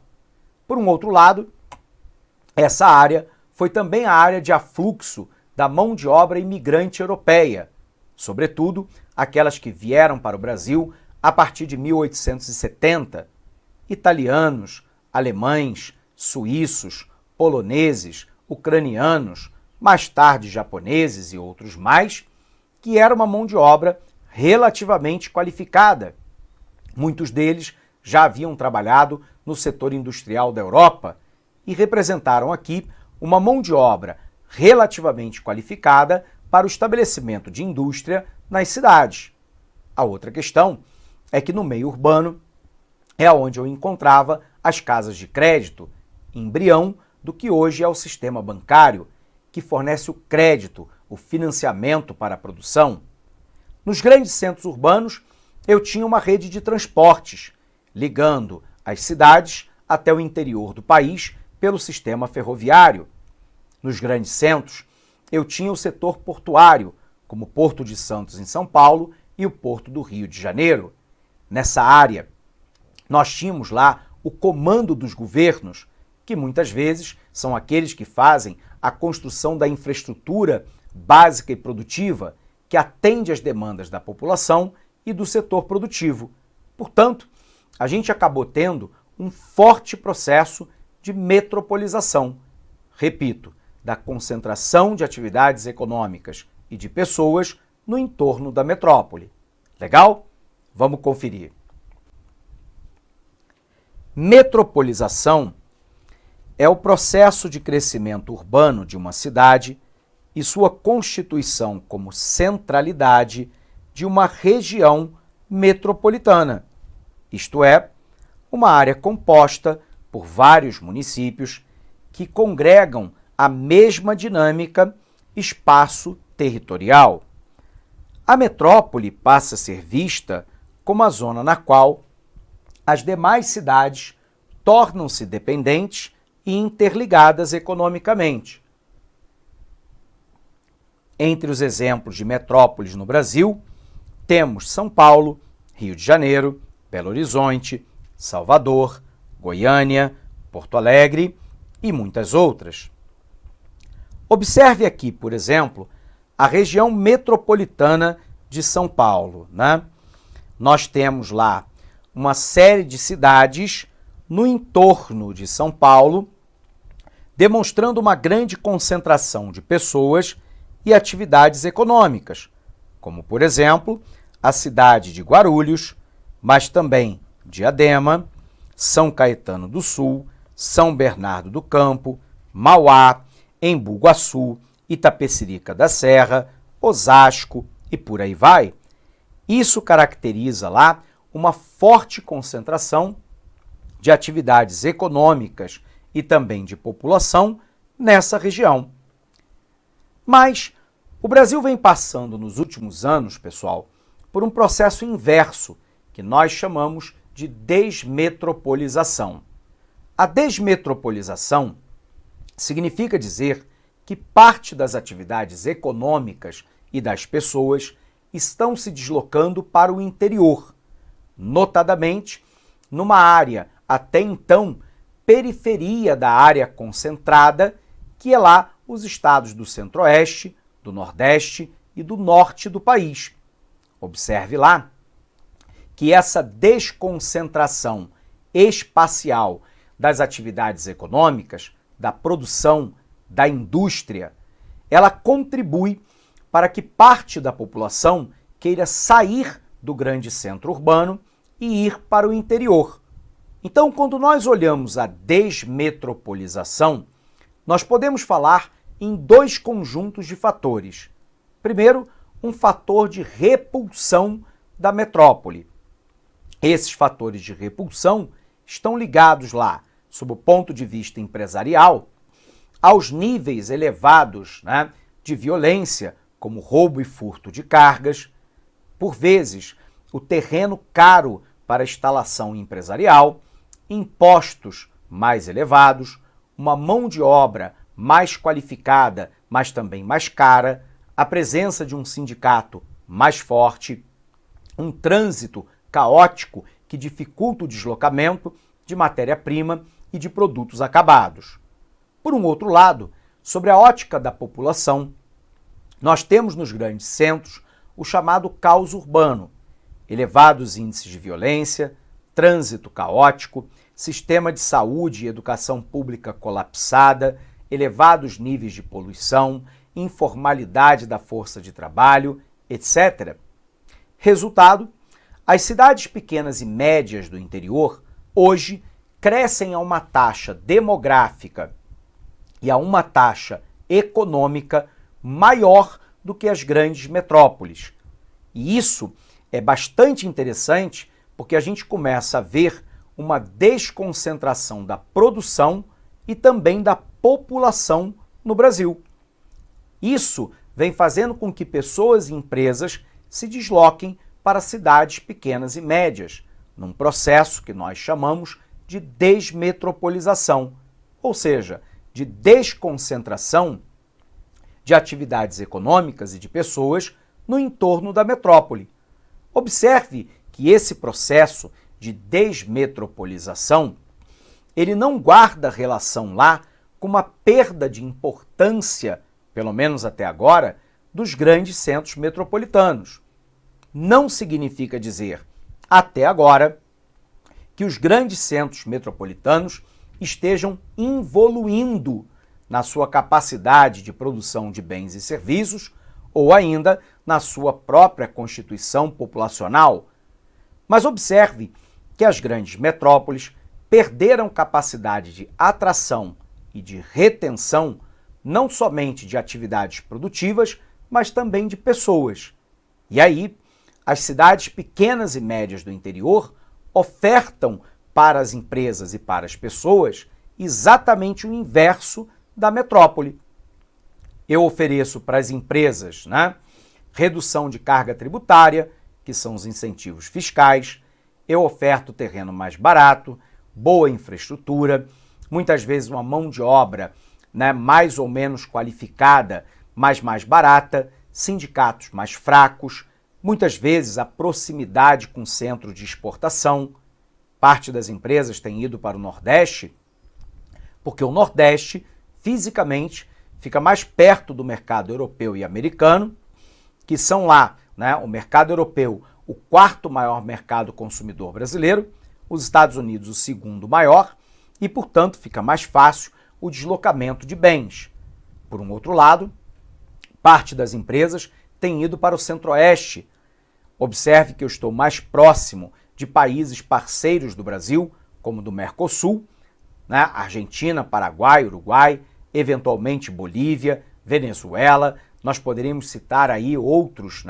Por um outro lado, essa área foi também a área de afluxo da mão de obra imigrante europeia, sobretudo aquelas que vieram para o Brasil a partir de 1870, italianos, alemães, suíços, poloneses, ucranianos, mais tarde japoneses e outros mais, que era uma mão de obra relativamente qualificada. Muitos deles já haviam trabalhado no setor industrial da Europa e representaram aqui uma mão de obra relativamente qualificada para o estabelecimento de indústria nas cidades. A outra questão é que no meio urbano é onde eu encontrava as casas de crédito, embrião do que hoje é o sistema bancário, que fornece o crédito, o financiamento para a produção. Nos grandes centros urbanos, eu tinha uma rede de transportes, ligando as cidades até o interior do país pelo sistema ferroviário. Nos grandes centros, eu tinha o setor portuário, como o Porto de Santos em São Paulo e o Porto do Rio de Janeiro. Nessa área, nós tínhamos lá o comando dos governos, que muitas vezes são aqueles que fazem a construção da infraestrutura básica e produtiva que atende às demandas da população e do setor produtivo. Portanto, a gente acabou tendo um forte processo de metropolização. Repito, da concentração de atividades econômicas e de pessoas no entorno da metrópole. Legal? Vamos conferir. Metropolização é o processo de crescimento urbano de uma cidade e sua constituição como centralidade de uma região metropolitana, isto é, uma área composta por vários municípios que congregam a mesma dinâmica espaço territorial. A metrópole passa a ser vista como a zona na qual as demais cidades tornam-se dependentes e interligadas economicamente. Entre os exemplos de metrópoles no Brasil, temos São Paulo, Rio de Janeiro, Belo Horizonte, Salvador, Goiânia, Porto Alegre e muitas outras. Observe aqui, por exemplo, a região metropolitana de São Paulo, né? Nós temos lá uma série de cidades no entorno de São Paulo, demonstrando uma grande concentração de pessoas e atividades econômicas, como, por exemplo, a cidade de Guarulhos, mas também Diadema, São Caetano do Sul, São Bernardo do Campo, Mauá, Embu Guaçu, Itapecerica da Serra, Osasco e por aí vai. Isso caracteriza lá uma forte concentração de atividades econômicas e também de população nessa região. Mas o Brasil vem passando nos últimos anos, pessoal, por um processo inverso que nós chamamos de desmetropolização. A desmetropolização significa dizer que parte das atividades econômicas e das pessoas estão se deslocando para o interior, notadamente numa área até então periferia da área concentrada, que é lá os estados do Centro-Oeste, do Nordeste e do Norte do país. Observe lá que essa desconcentração espacial das atividades econômicas, da produção, da indústria, ela contribui para que parte da população queira sair do grande centro urbano e ir para o interior. Então, quando nós olhamos a desmetropolização, nós podemos falar em dois conjuntos de fatores. Primeiro, um fator de repulsão da metrópole. Esses fatores de repulsão estão ligados lá, sob o ponto de vista empresarial, aos níveis elevados, de violência, como roubo e furto de cargas, por vezes o terreno caro para instalação empresarial, impostos mais elevados, uma mão de obra mais qualificada, mas também mais cara, a presença de um sindicato mais forte, um trânsito caótico que dificulta o deslocamento de matéria-prima e de produtos acabados. Por um outro lado, sobre a ótica da população, nós temos nos grandes centros o chamado caos urbano, elevados índices de violência, trânsito caótico, sistema de saúde e educação pública colapsada, elevados níveis de poluição, informalidade da força de trabalho, etc. Resultado, as cidades pequenas e médias do interior hoje crescem a uma taxa demográfica e a uma taxa econômica maior do que as grandes metrópoles. E isso é bastante interessante porque a gente começa a ver uma desconcentração da produção e também da população no Brasil. Isso vem fazendo com que pessoas e empresas se desloquem para cidades pequenas e médias, num processo que nós chamamos de desmetropolização, ou seja, de desconcentração de atividades econômicas e de pessoas no entorno da metrópole. Observe que esse processo de desmetropolização, ele não guarda relação lá com uma perda de importância, pelo menos até agora, dos grandes centros metropolitanos. Não significa dizer, até agora, que os grandes centros metropolitanos estejam evoluindo na sua capacidade de produção de bens e serviços ou ainda na sua própria constituição populacional. Mas observe que as grandes metrópoles perderam capacidade de atração e de retenção não somente de atividades produtivas, mas também de pessoas. E aí, as cidades pequenas e médias do interior ofertam para as empresas e para as pessoas exatamente o inverso da metrópole. Eu ofereço para as empresas, redução de carga tributária, que são os incentivos fiscais, eu oferto terreno mais barato, boa infraestrutura, muitas vezes uma mão de obra mais ou menos qualificada, mas mais barata, sindicatos mais fracos, muitas vezes a proximidade com o centro de exportação. Parte das empresas tem ido para o Nordeste, porque o Nordeste, fisicamente, fica mais perto do mercado europeu e americano, que são lá, o mercado europeu, o quarto maior mercado consumidor brasileiro, os Estados Unidos, o segundo maior, e, portanto, fica mais fácil o deslocamento de bens. Por um outro lado, parte das empresas tem ido para o Centro-Oeste. Observe que eu estou mais próximo de países parceiros do Brasil, como do Mercosul, Argentina, Paraguai, Uruguai, eventualmente Bolívia, Venezuela, nós poderíamos citar aí outros,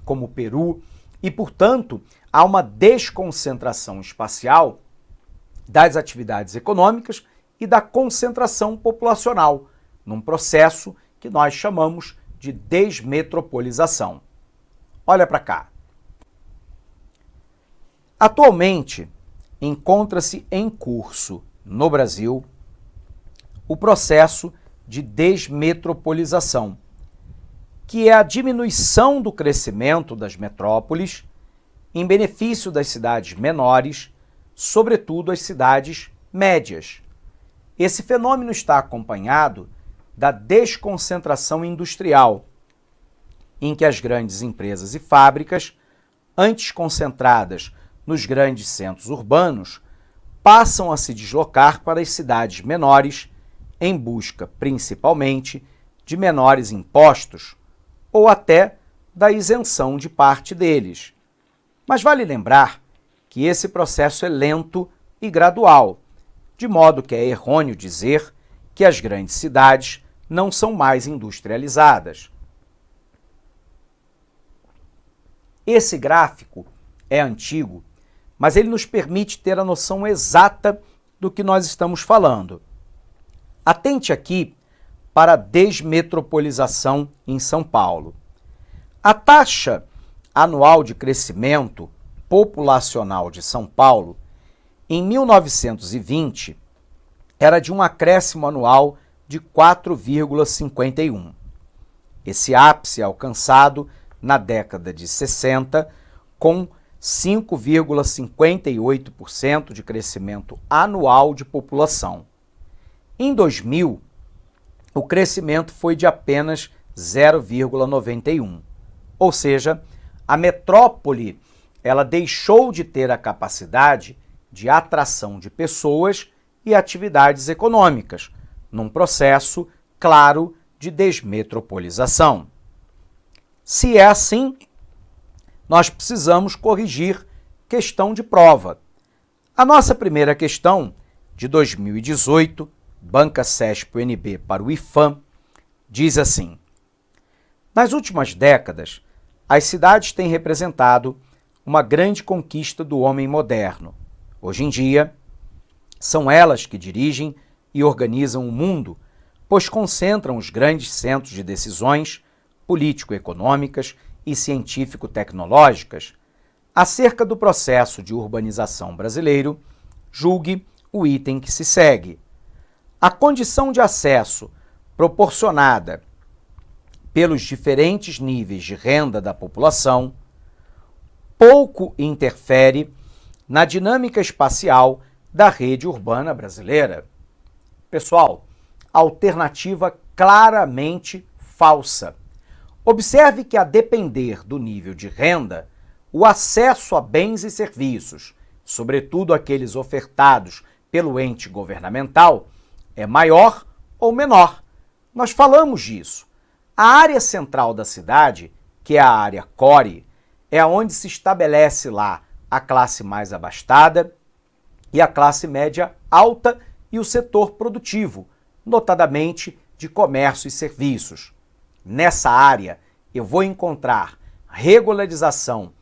como o Peru, e, portanto, há uma desconcentração espacial das atividades econômicas e da concentração populacional, num processo que nós chamamos de desmetropolização. Olha para cá. Atualmente, encontra-se em curso no Brasil o processo de desmetropolização, que é a diminuição do crescimento das metrópoles em benefício das cidades menores, sobretudo as cidades médias. Esse fenômeno está acompanhado da desconcentração industrial, em que as grandes empresas e fábricas, antes concentradas nos grandes centros urbanos, passam a se deslocar para as cidades menores em busca, principalmente, de menores impostos ou até da isenção de parte deles. Mas vale lembrar que esse processo é lento e gradual, de modo que é errôneo dizer que as grandes cidades não são mais industrializadas. Esse gráfico é antigo, mas ele nos permite ter a noção exata do que nós estamos falando. Atente aqui para a desmetropolização em São Paulo. A taxa anual de crescimento populacional de São Paulo, em 1920, era de um acréscimo anual de 4,51. Esse ápice é alcançado na década de 60, com 5,58% de crescimento anual de população. Em 2000, o crescimento foi de apenas 0,91. Ou seja, a metrópole ela deixou de ter a capacidade de atração de pessoas e atividades econômicas, num processo, claro, de desmetropolização. Se é assim, nós precisamos corrigir questão de prova. A nossa primeira questão, de 2018, Banca CESP-UNB para o IFAM, diz assim: nas últimas décadas, as cidades têm representado uma grande conquista do homem moderno. Hoje em dia, são elas que dirigem e organizam o mundo, pois concentram os grandes centros de decisões político-econômicas e científico-tecnológicas. Acerca do processo de urbanização brasileiro, julgue o item que se segue. A condição de acesso proporcionada pelos diferentes níveis de renda da população pouco interfere na dinâmica espacial da rede urbana brasileira. Pessoal, alternativa claramente falsa. Observe que, a depender do nível de renda, o acesso a bens e serviços, sobretudo aqueles ofertados pelo ente governamental, é maior ou menor. Nós falamos disso. A área central da cidade, que é a área core, é onde se estabelece lá a classe mais abastada e a classe média alta e o setor produtivo, notadamente de comércio e serviços. Nessa área, eu vou encontrar regularização,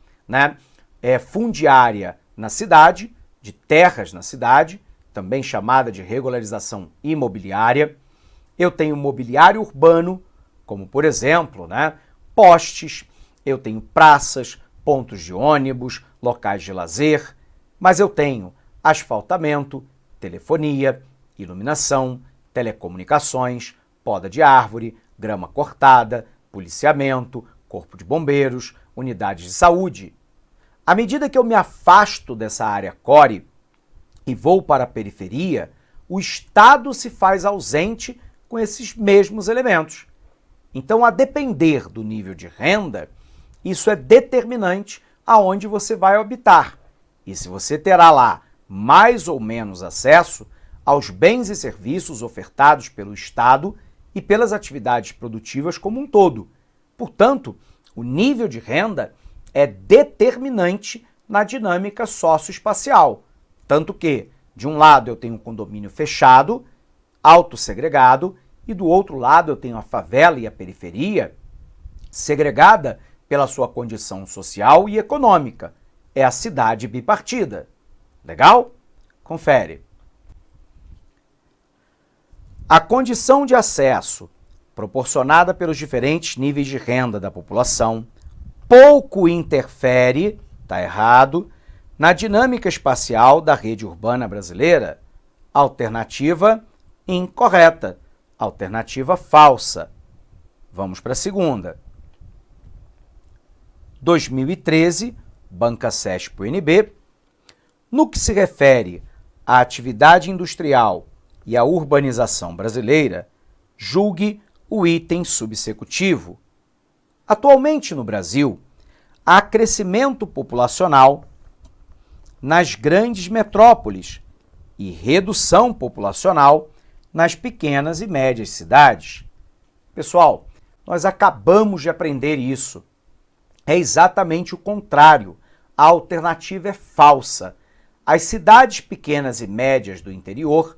fundiária na cidade, de terras na cidade, também chamada de regularização imobiliária. Eu tenho mobiliário urbano, como, por exemplo, postes, eu tenho praças, pontos de ônibus, locais de lazer, mas eu tenho asfaltamento, telefonia, iluminação, telecomunicações, poda de árvore, grama cortada, policiamento, corpo de bombeiros, unidades de saúde. À medida que eu me afasto dessa área core e vou para a periferia, o Estado se faz ausente com esses mesmos elementos. Então, a depender do nível de renda, isso é determinante aonde você vai habitar. E se você terá lá mais ou menos acesso aos bens e serviços ofertados pelo Estado e pelas atividades produtivas como um todo. Portanto, o nível de renda é determinante na dinâmica socioespacial. Tanto que, de um lado, eu tenho um condomínio fechado, autossegregado, e do outro lado eu tenho a favela e a periferia segregada pela sua condição social e econômica. É a cidade bipartida. Legal? Confere. A condição de acesso proporcionada pelos diferentes níveis de renda da população pouco interfere, está errado, na dinâmica espacial da rede urbana brasileira. Alternativa incorreta. Alternativa falsa. Vamos para a segunda. 2013, Banca CESP-UNB. No que se refere à atividade industrial e à urbanização brasileira, julgue o item subsecutivo. Atualmente no Brasil, há crescimento populacional nas grandes metrópoles e redução populacional nas pequenas e médias cidades. Pessoal, nós acabamos de aprender isso. É exatamente o contrário. A alternativa é falsa. As cidades pequenas e médias do interior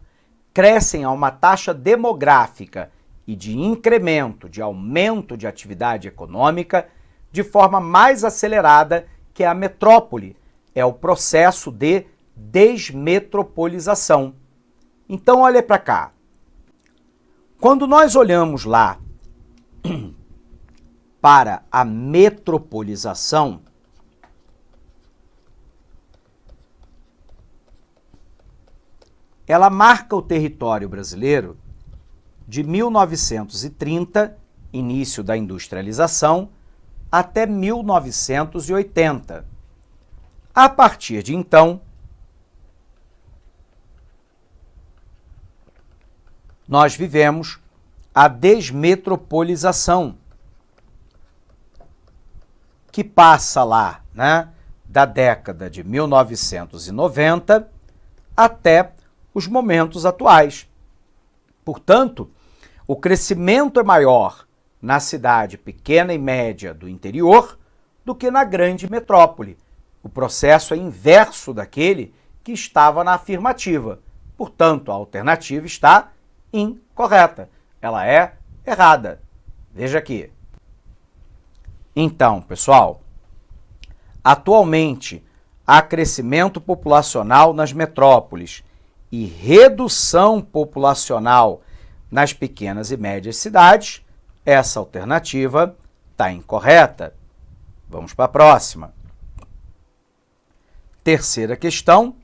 crescem a uma taxa demográfica e de incremento, de aumento de atividade econômica de forma mais acelerada que a metrópole. É o processo de desmetropolização. Então, olha para cá. Quando nós olhamos lá para a metropolização, ela marca o território brasileiro de 1930, início da industrialização, até 1980. A partir de então, nós vivemos a desmetropolização, que passa lá, né, da década de 1990 até os momentos atuais. Portanto, o crescimento é maior na cidade pequena e média do interior do que na grande metrópole. O processo é inverso daquele que estava na afirmativa. Portanto, a alternativa está incorreta. Ela é errada. Veja aqui. Então, pessoal, atualmente há crescimento populacional nas metrópoles e redução populacional nas pequenas e médias cidades. Essa alternativa está incorreta. Vamos para a próxima. Terceira questão,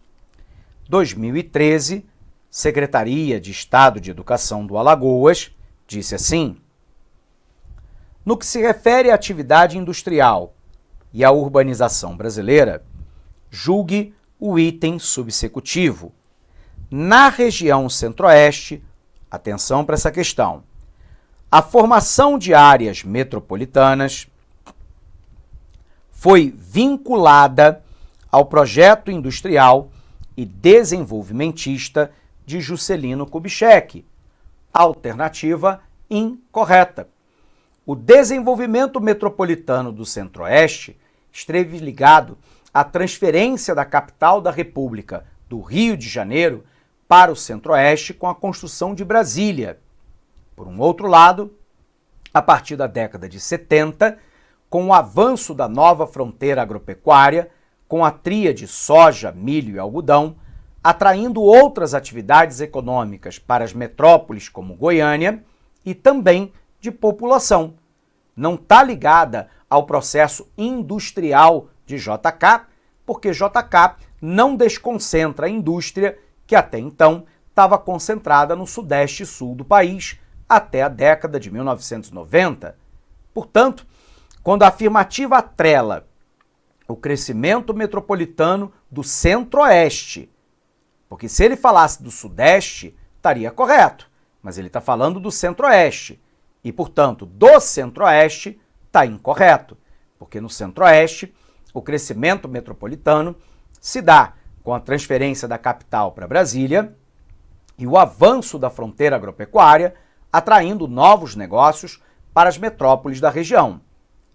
2013, Secretaria de Estado de Educação do Alagoas disse assim: no que se refere à atividade industrial e à urbanização brasileira, julgue o item subsecutivo. Na região centro-oeste, atenção para essa questão, a formação de áreas metropolitanas foi vinculada ao projeto industrial e desenvolvimentista de Juscelino Kubitschek. Alternativa incorreta. O desenvolvimento metropolitano do Centro-Oeste esteve ligado à transferência da capital da República, do Rio de Janeiro, para o Centro-Oeste com a construção de Brasília. Por um outro lado, a partir da década de 70, com o avanço da nova fronteira agropecuária, com a tríade soja, milho e algodão, atraindo outras atividades econômicas para as metrópoles como Goiânia e também de população. Não está ligada ao processo industrial de JK, porque JK não desconcentra a indústria que até então estava concentrada no sudeste e sul do país até a década de 1990. Portanto, quando a afirmativa atrela o crescimento metropolitano do Centro-Oeste, porque se ele falasse do Sudeste, estaria correto, mas ele está falando do Centro-Oeste. E, portanto, do Centro-Oeste está incorreto, porque no Centro-Oeste o crescimento metropolitano se dá com a transferência da capital para Brasília e o avanço da fronteira agropecuária, atraindo novos negócios para as metrópoles da região.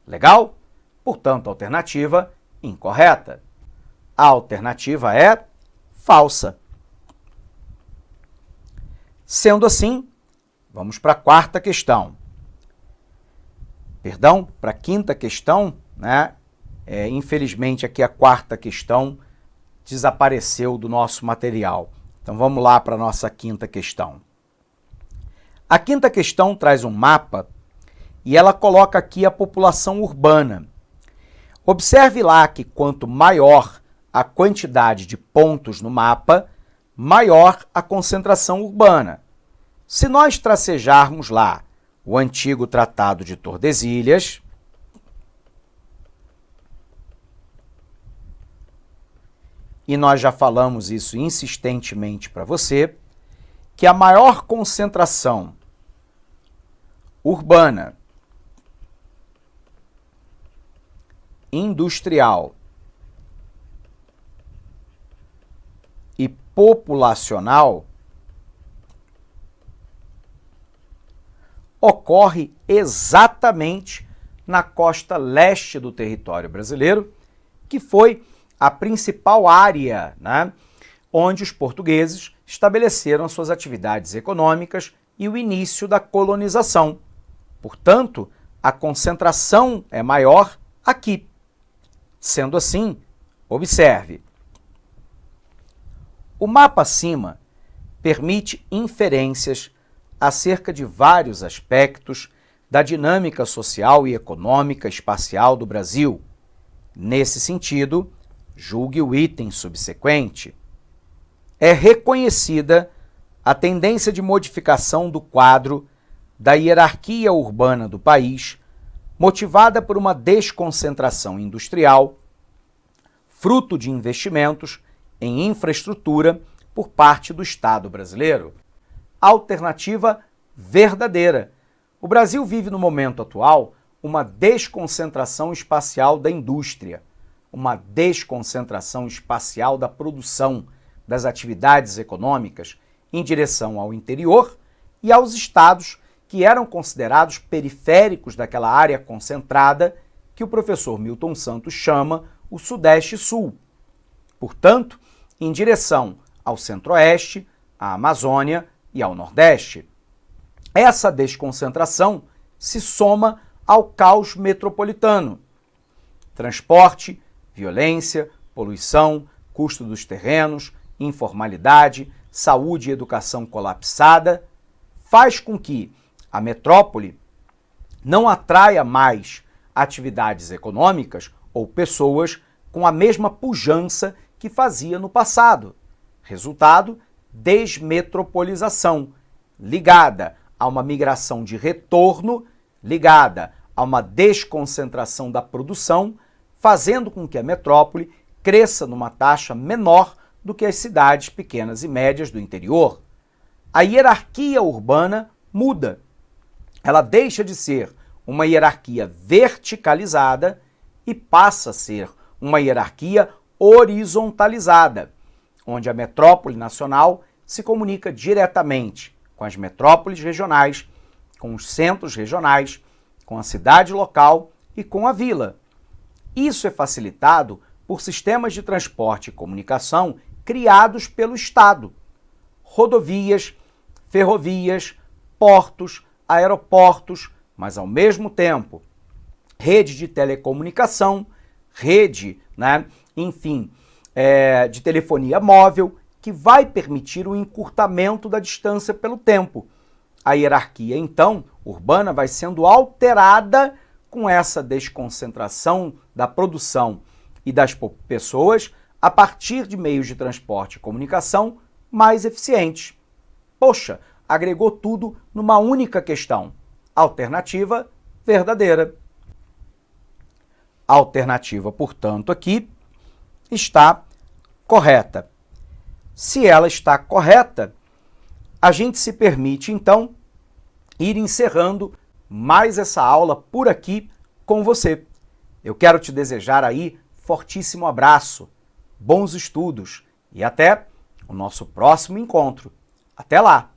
Legal? Portanto, a alternativa incorreta. A alternativa é falsa. Sendo assim, vamos para a quarta questão. Perdão, para a quinta questão, né? Infelizmente aqui a quarta questão desapareceu do nosso material. Então vamos lá para a nossa quinta questão. A quinta questão traz um mapa e ela coloca aqui a população urbana. Observe lá que quanto maior a quantidade de pontos no mapa, maior a concentração urbana. Se nós tracejarmos lá o antigo Tratado de Tordesilhas, e nós já falamos isso insistentemente para você, que a maior concentração urbana, industrial e populacional ocorre exatamente na costa leste do território brasileiro, que foi a principal área, né, onde os portugueses estabeleceram suas atividades econômicas e o início da colonização. Portanto, a concentração é maior aqui. Sendo assim, observe. O mapa acima permite inferências acerca de vários aspectos da dinâmica social e econômica espacial do Brasil. Nesse sentido, julgue o item subsequente. É reconhecida a tendência de modificação do quadro da hierarquia urbana do país, motivada por uma desconcentração industrial, fruto de investimentos em infraestrutura por parte do Estado brasileiro. Alternativa verdadeira. O Brasil vive no momento atual uma desconcentração espacial da indústria, uma desconcentração espacial da produção, das atividades econômicas em direção ao interior e aos estados que eram considerados periféricos daquela área concentrada que o professor Milton Santos chama o Sudeste e Sul. Portanto, em direção ao Centro-Oeste, à Amazônia e ao Nordeste. Essa desconcentração se soma ao caos metropolitano. Transporte, violência, poluição, custo dos terrenos, informalidade, saúde e educação colapsada, faz com que a metrópole não atraia mais atividades econômicas ou pessoas com a mesma pujança que fazia no passado. Resultado, desmetropolização, ligada a uma migração de retorno, ligada a uma desconcentração da produção, fazendo com que a metrópole cresça numa taxa menor do que as cidades pequenas e médias do interior. A hierarquia urbana muda. Ela deixa de ser uma hierarquia verticalizada e passa a ser uma hierarquia horizontalizada, onde a metrópole nacional se comunica diretamente com as metrópoles regionais, com os centros regionais, com a cidade local e com a vila. Isso é facilitado por sistemas de transporte e comunicação criados pelo Estado. Rodovias, ferrovias, portos, aeroportos, mas ao mesmo tempo rede de telecomunicação, rede, de telefonia móvel, que vai permitir o encurtamento da distância pelo tempo. A hierarquia, então, urbana vai sendo alterada com essa desconcentração da produção e das pessoas a partir de meios de transporte e comunicação mais eficientes. Poxa, agregou tudo numa única questão. Alternativa verdadeira. A alternativa, portanto, aqui está correta. Se ela está correta, a gente se permite, então, ir encerrando mais essa aula por aqui com você. Eu quero te desejar aí fortíssimo abraço, bons estudos e até o nosso próximo encontro. Até lá!